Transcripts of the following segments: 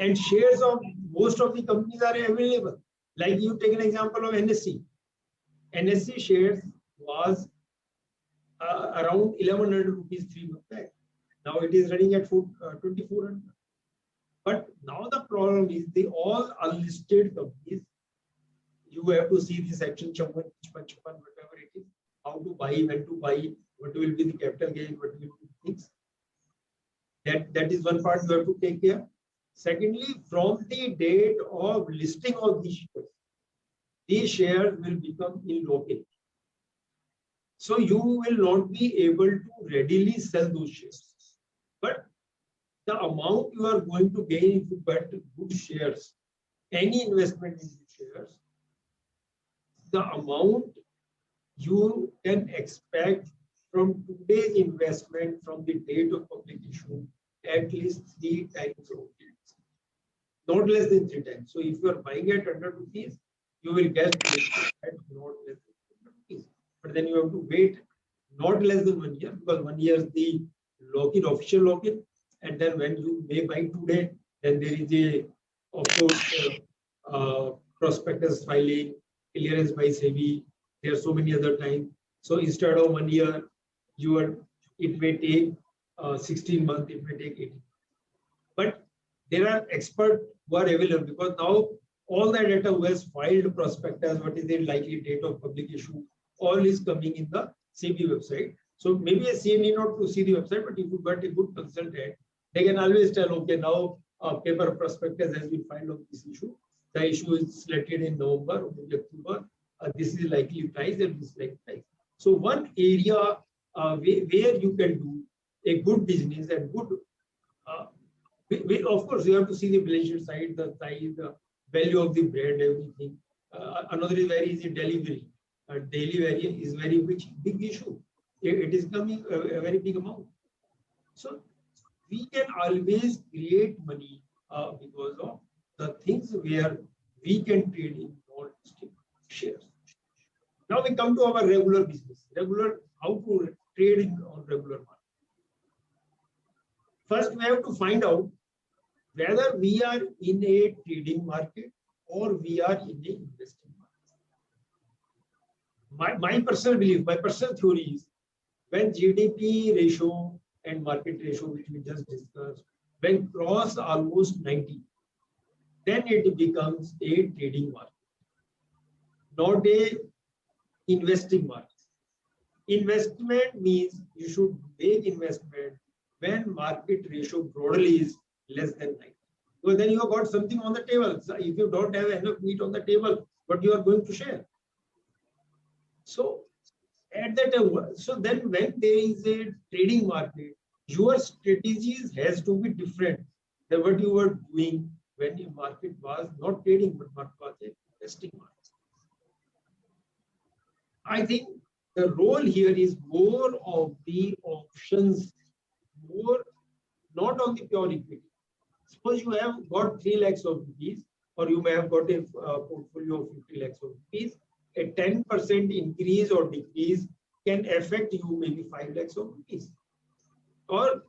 and shares of most of the companies are available. Like you take an example of NSE. NSE shares was around 1100 rupees 3 months back. Now it is running at 2400. But now the problem is they all unlisted companies. You have to see the section 56, whatever it is, how to buy, when to buy, what will be the capital gain, what will be the things. That is one part you have to take care. Secondly, from the date of listing of these shares will become illiquid. So you will not be able to readily sell those shares. But the amount you are going to gain if you get good shares, any investment in shares, the amount you can expect from today's investment from the date of publication at least 3 times of it, not less than 3 times. So if you are buying at 100 rupees, you will get at not less than 100 rupees. But then you have to wait not less than 1 year, because 1 year is the lock-in, official lock-in. And then when you may buy today, then there is a, of course, prospectus filing, clearance by SEBI. There are so many other times. So instead of 1 year, it may take 16 months, it may take 18. But there are experts who are available, because now all the data who has filed prospectus, what is the likely date of publication, all is coming in the SEBI website. So maybe a CA need not to see the website, but if you got a good consultant, they can always tell, okay, now paper prospectus has been filed on this issue. The issue is selected in November or maybe October. This is likely price and this is likely price. So one area where you can do a good business and good, of course, you have to see the balance sheet side, the size, the value of the brand, everything. Another is very easy delivery. Daily is very big issue. It is coming a very big amount. So we can always create money because of the things where we can trade in non-listed shares. Now we come to our regular business. How to trade on regular market. First, we have to find out whether we are in a trading market or we are in a investing market. My personal belief, my personal theory is, when GDP ratio and market ratio, which we just discussed, when cross almost 90, then it becomes a trading market, not a investing market. Investment means you should make investment when market ratio broadly is less than 90. So then you have got something on the table. So if you don't have enough meat on the table, what you are going to share? So at that time, so then when there is a trading market, your strategies has to be different than what you were doing when the market was not trading, but market was a investing market. I think the role here is more of the options, more not on the pure equity. Suppose you have got 3 lakhs of rupees, or you may have got a portfolio of 50 lakhs of rupees. A 10% increase or decrease can affect you maybe 5 lakhs of rupees. Or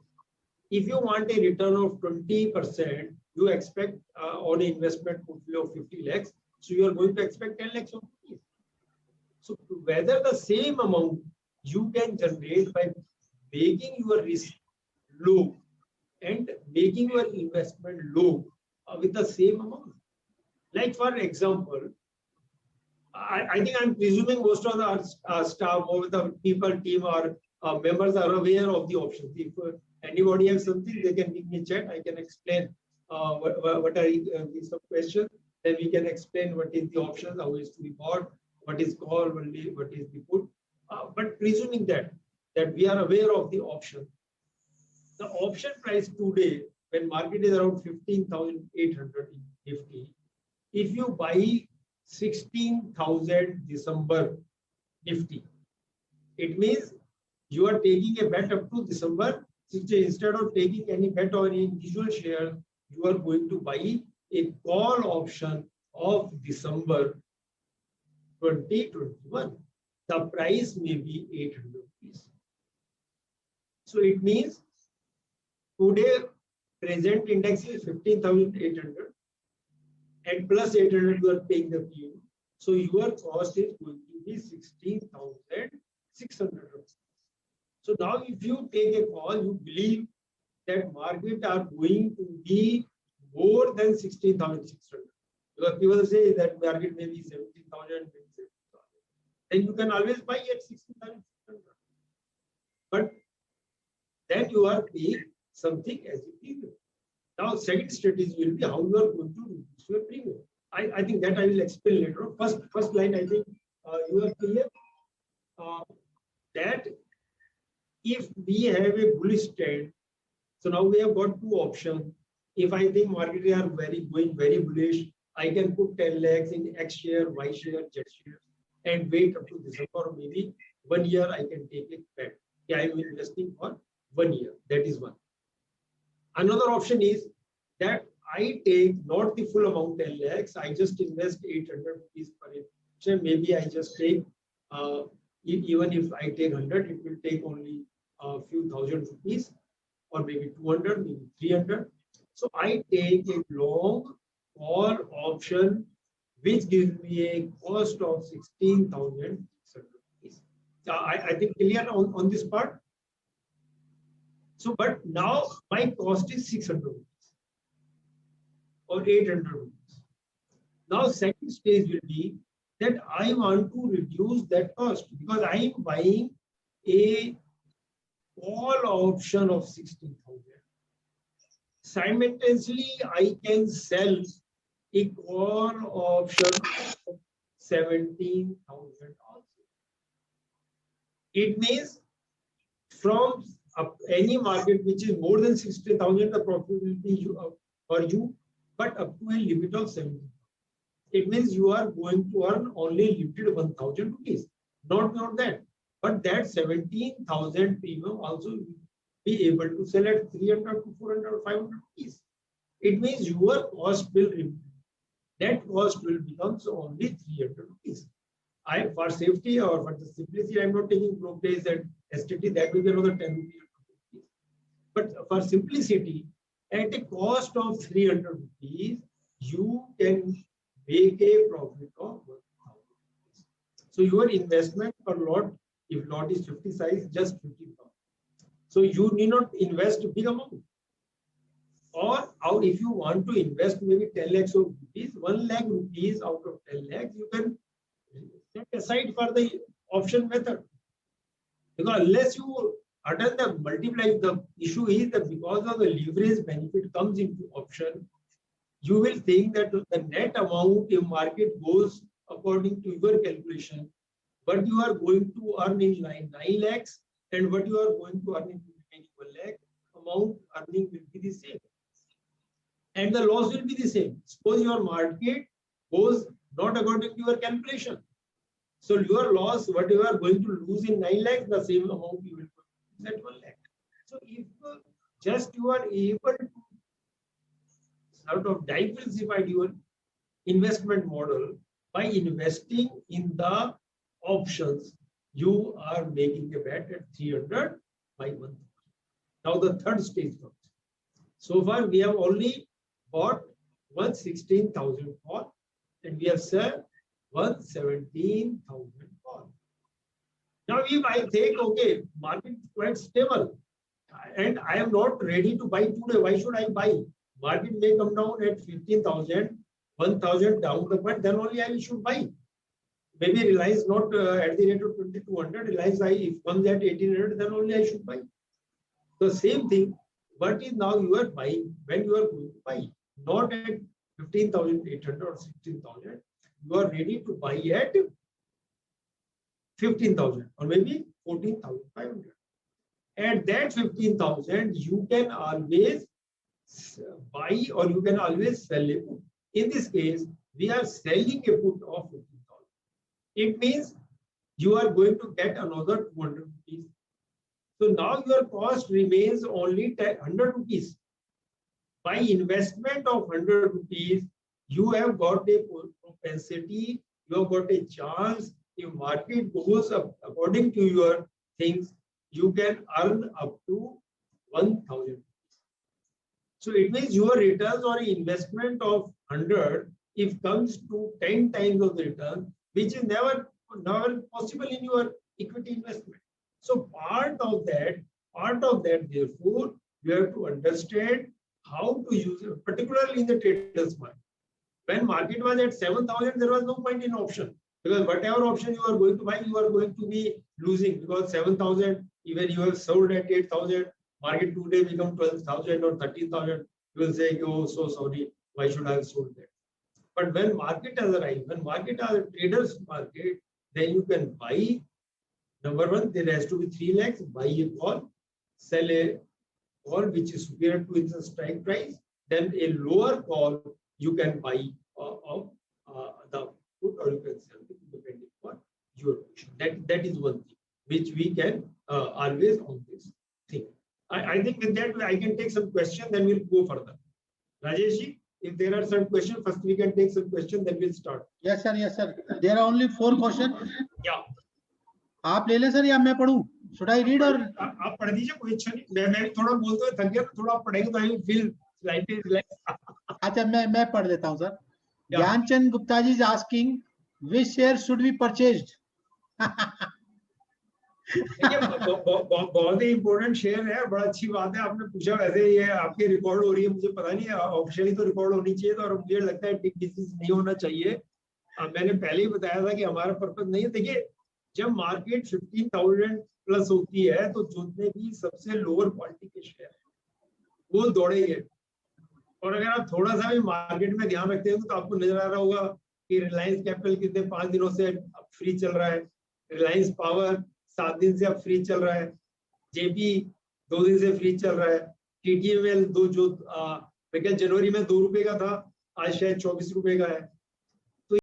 if you want a return of 20%, you expect on an investment portfolio of 50 lakhs, so you are going to expect 10 lakhs of rupees. So whether the same amount you can generate by making your risk low and making your investment low with the same amount. Like for example, I think I'm presuming most of the staff or the people, team or members are aware of the options. If anybody has something, they can give me a chat. I can explain what are some questions. Then we can explain what is the options, how is to be bought, what is call, what is the put. But presuming that we are aware of the option, the option price today, when market is around 15,800 in Nifty, if you buy 16,000 December Nifty, it means you are taking a bet up to December 16. Instead of taking any bet on any individual share, you are going to buy a call option of December 2021. The price may be 800 rupees. So it means today present index is 15,800 and plus 800 you are paying the premium. So your cost is going to be 16,600 rupees. So now if you take a call, you believe that market are going to be more than 16,600. Because people say that market may be 17,000, then you can always buy at 16,600. But then you are paying something as a premium. Now, second strategy will be how you are going to reduce your premium. I think that I will explain later on. First line, I think you are clear that if we have a bullish trend, so now we have got two options. If I think market are going very bullish, I can put 10 lakhs in X share, Y share, Z share, and wait up to December, or maybe 1 year I can take it back. Yeah, I am investing for 1 year. That is one. Another option is that I take not the full amount 10 lakhs, I just invest 800 rupees per share. Maybe I just take, even if I take 100, it will take only a few thousand rupees, or maybe 200, maybe 300. So I take a long call option which gives me a cost of 16,600 rupees. I think clear on this part. So, but now my cost is 600 rupees or 800 rupees. Now, second stage will be that I want to reduce that cost because I am buying a call option of 16,000. Simultaneously, I can sell a call option of 17,000 also. It means from any market which is more than 60,000, the profit will be for you, but up to a limit of 17,000. It means you are going to earn only limited 1,000 rupees, not that. But that 17,000 premium also will be able to sell at 300 to 400 or 500 rupees. It means your cost will remain. That cost will become only 300 rupees. For safety or for the simplicity, I am not taking brokerage and STT, that will be another 10 rupees. But for simplicity, at a cost of 300 rupees, you can make a profit of 1,000 rupees. So your investment per lot, if lot is 50 size, just 15,000. So you need not invest a big amount. Or if you want to invest maybe 10 lakhs of rupees, 1 lakh rupees out of 10 lakhs, you can set aside for the option method. Because unless you attend the multiply, the issue is that because of the leverage benefit comes into option, you will think that the net amount in market goes according to your calculation, but you are going to earn in 9 lakhs, and what you are going to earn in 1 lakh, amount earning will be the same. And the loss will be the same. Suppose your market goes not according to your calculation. So your loss, what you are going to lose in 9 lakhs, the same amount you will lose at 1 lakh. So if just you are able to sort of diversify your investment model by investing in the options, you are making a bet at 300 by 1,000. Now the third stage comes. So far we have only bought 116,000 call and we have sold 117,000 call. Now if I think, okay, market is quite stable and I am not ready to buy today, why should I buy? Market may come down at 15,000, 1,000 down the point, then only I should buy. Maybe Reliance not at the rate of 2,200, Reliance if comes at 1,800, then only I should buy. The same thing, what is now you are buying when you are going to buy, not at 15,800 or 16,000, you are ready to buy at 15,000 or maybe 14,500. At that 15,000, you can always buy or you can always sell a put. In this case, we are selling a put of 15,000. It means you are going to get another 200 rupees. So now your cost remains only 100 rupees. By investment of 100 rupees, you have got a propensity, you have got a chance. If market goes up according to your things, you can earn up to 1,000 rupees. So it means your returns on investment of 100, if comes to 10 times of the return, which is never possible in your equity investment. So part of that, therefore, you have to understand how to use it, particularly in the traders market. When market was at 7,000, there was no point in option, because whatever option you are going to buy, you are going to be losing, because 7,000, even you have sold at 8,000, market today become 12,000 or 13,000, you will say, oh, so sorry, why should I have sold that? But when market has arrived, when market has a traders market, then you can buy. Number one, there has to be 3 lakhs, buy a call, sell a call which is superior to its strike price, then a lower call you can buy of the put, or you can sell it depending on your position. That is one thing which we can always on this thing. I think with that I can take some question, then we'll go further. Rajesh ji, if there are some questions, first we can take some question, then we'll start. Yes sir, yes sir. There are only 4 questions. Yeah. आप ले ले sir या मैं पढ़ूं? Should I read or आप पढ़ दीजिए, कोई इच्छा नहीं, मैं थोड़ा बोलते हुए थक गया, थोड़ा आप पढ़ेंगे तो I will feel slightly relax. अच्छा मैं पढ़ देता हूं sir. Gyanchand Gupta ji is asking which share should be purchased. बहुत ही इम्पोर्टेंट शेयर है, बड़ा अच्छी बात है आपने पूछा. वैसे ये आपकी रिकॉर्ड हो रही है, मुझे पता नहीं है, ऑफिशियली तो रिकॉर्ड होनी चाहिए, और मुझे लगता है बिग डिसीज नहीं होना चाहिए. मैंने पहले ही बताया था कि हमारा पर्पज नहीं है. देखिए, जब मार्केट 15,000 प्लस होती है तो जितने भी सबसे लोअर क्वालिटी के शेयर वो दौड़ेंगे. और अगर आप थोड़ा सा भी मार्केट में ध्यान रखते हैं तो आपको नजर आ रहा होगा कि रिलायंस कैपिटल कितने 5 दिनों से फ्री चल रहा है, रिलायंस पावर 7 दिन से अब फ्री चल रहा है, जेपी 2 दिन से फ्री चल रहा है, टीटीएमएल जनवरी में 2 रुपए का था, आज शायद 24 रुपए का है.